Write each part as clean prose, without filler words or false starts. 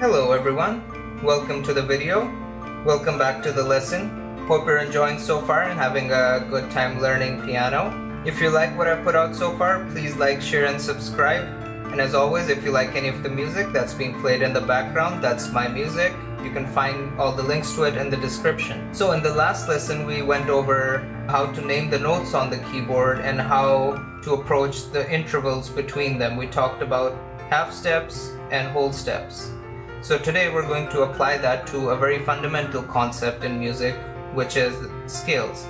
Hello everyone, welcome to the video. Welcome back to the lesson. Hope you're enjoying so far and having a good time learning piano. If you like what I've put out so far, please like, share and subscribe. And as always, if you like any of the music that's being played in the background, that's my music. You can find all the links to it in the description. So in the last lesson, we went over how to name the notes on the keyboard and how to approach the intervals between them. We talked about half steps and whole steps. So today we're going to apply that to a very fundamental concept in music, which is scales.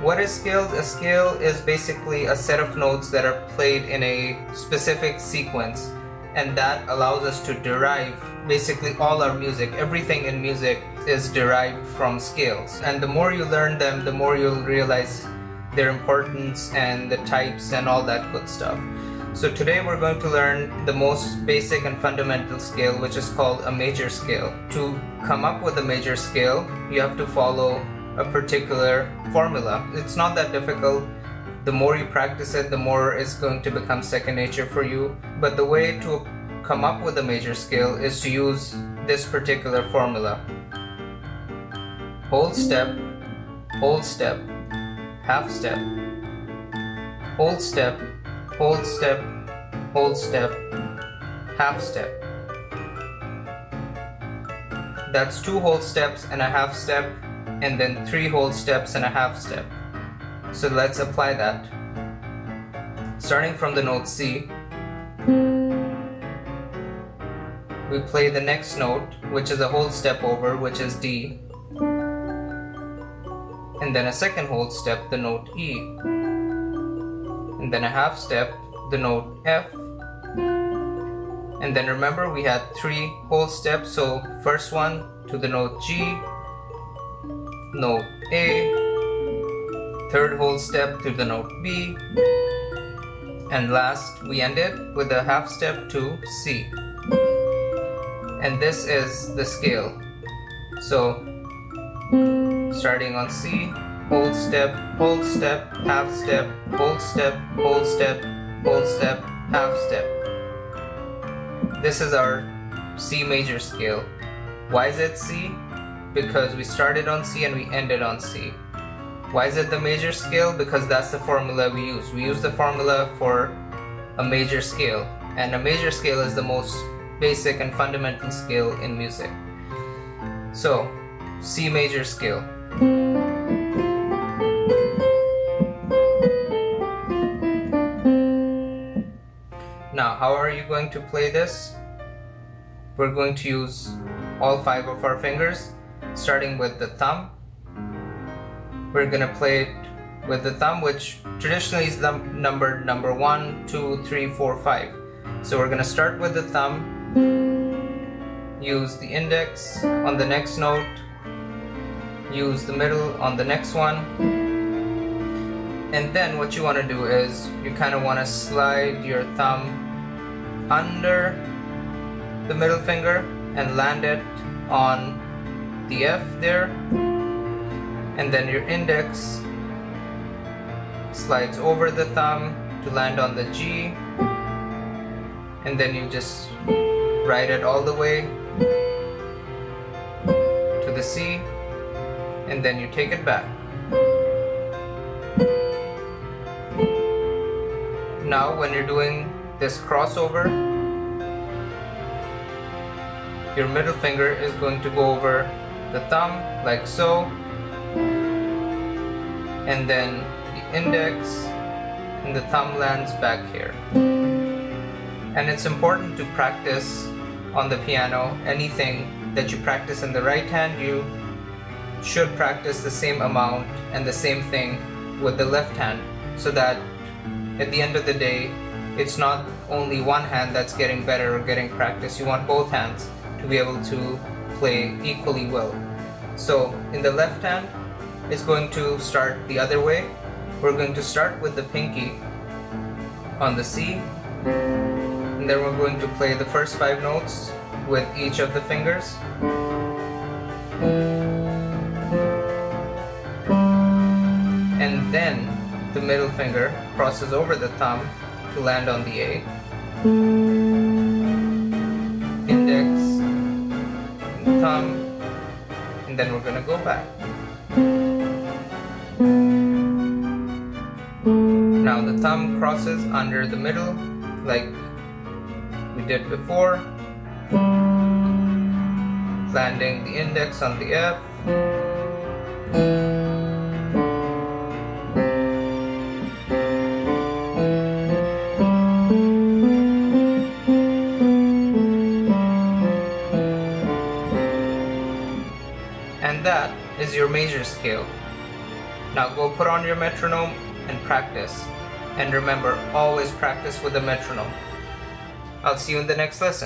What is scales? A scale is basically a set of notes that are played in a specific sequence, and that allows us to derive basically all our music. Everything in music is derived from scales, and the more you learn them, the more you'll realize their importance and the types and all that good stuff. So today we're going to learn the most basic and fundamental scale, which is called a major scale. To come up with a major scale, you have to follow a particular formula. It's not that difficult. The more you practice it, the more it's going to become second nature for you. But the way to come up with a major scale is to use this particular formula. Whole step, half step, whole step, whole step, whole step, half step. That's 2 whole steps and a half step, and then 3 whole steps and a half step. So let's apply that. Starting from the note C, we play the next note, which is a whole step over, which is D, and then a second whole step, the note E, and then a half step, the note F, and then remember we had 3 whole steps, so first one to the note G, note A, third whole step to the note B, and last we ended with a half step to C. And this is the scale. So starting on C, whole step, half step, whole step, whole step, whole step, half step. This is our C major scale. Why is it C? Because we started on C and we ended on C. Why is it the major scale? Because that's the formula we use. We use the formula for a major scale, and a major scale is the most basic and fundamental scale in music. So, C major scale. Now, how are you going to play this? We're going to use all 5 of our fingers, starting with the thumb. We're going to play it with the thumb, which traditionally is numbered number 1, 2, 3, 4, 5. So we're going to start with the thumb, use the index on the next note, use the middle on the next one, and then what you want to do is you kind of want to slide your thumb under the middle finger and land it on the F there, and then your index slides over the thumb to land on the G, and then you just ride it all the way to the C, and then you take it back. Now when you're doing this crossover, your middle finger is going to go over the thumb like so, and then the index and the thumb lands back here. And it's important to practice on the piano. Anything that you practice in the right hand, you should practice the same amount and the same thing with the left hand, so that at the end of the day, it's not only one hand that's getting better or getting practice. You want both hands to be able to play equally well. So in the left hand, it's going to start the other way. We're going to start with the pinky on the C, and then we're going to play the first 5 notes with each of the fingers. And then the middle finger crosses over the thumb to land on the A. Index thumb, and then we're gonna go back. Now the thumb crosses under the middle like we did before, landing the index on the F. And that is your major scale. Now go put on your metronome and practice. And remember, always practice with a metronome. I'll see you in the next lesson.